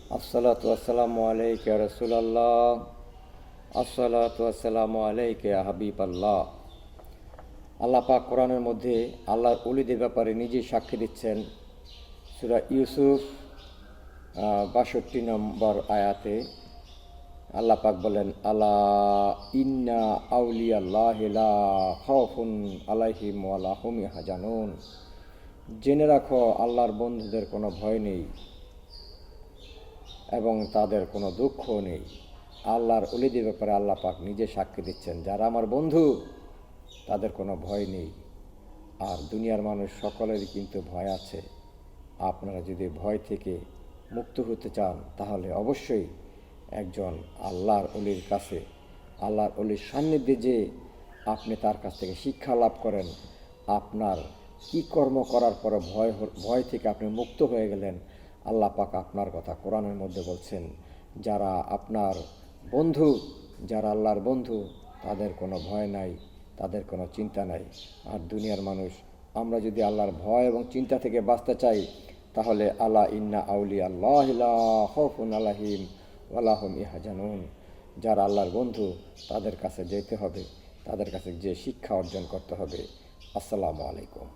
আসসালাতু আসসালামু আলাইকা ইয়া রাসূলাল্লাহ। আসসালাতু আসসালামু আলাইকা ইয়া হাবিবাল্লাহ। আল্লাহ পাক কোরআনের মধ্যে আল্লাহর ওলিদের ব্যাপারে নিজেই সাক্ষী দিচ্ছেন। সূরা ইউসুফ ৬২ নম্বর আয়াতে আল্লাহ পাক বলেন, আলা ইন্না আউলিয়াল্লাহি লা খাউফুন আলাইহিম ওয়া লা হুম ইয়াহজানুন। জেনে রাখো, আল্লাহর বন্ধুদের কোনো ভয় নেই এবং তাদের কোনো দুঃখ নেই। আল্লাহর ওলিদের ব্যাপারে আল্লাহ পাক নিজে সাক্ষী দিচ্ছেন, যারা আমার বন্ধু তাদের কোনো ভয় নেই। আর দুনিয়ার মানুষ সকলেরই কিন্তু ভয় আছে। আপনারা যদি ভয় থেকে মুক্ত হতে চান তাহলে অবশ্যই একজন আল্লাহর ওলির কাছে, আল্লাহর ওলির সান্নিধ্যে যে আপনি তার কাছ থেকে শিক্ষা লাভ করেন, আপনার কি কর্ম করার পরে ভয় থেকে আপনি মুক্ত হয়ে গেলেন। আল্লাহ পাক আপনার কথা কোরআনের মধ্যে বলছেন, যারা আপনার বন্ধু, যারা আল্লাহর বন্ধু, তাদের কোনো ভয় নাই, তাদের কোনো চিন্তা নাই। আর দুনিয়ার মানুষ, আমরা যদি আল্লাহর ভয় এবং চিন্তা থেকে বাঁচতে চাই তাহলে আলা ইন্না আউলিয়াল্লাহি লা খাউফুন আলাইহিম ওয়া লা হুম ইয়াহজানুন। যারা আল্লাহর বন্ধু তাদের কাছে যেতে হবে, তাদের কাছে যে শিক্ষা অর্জন করতে হবে। আসসালামু আলাইকুম।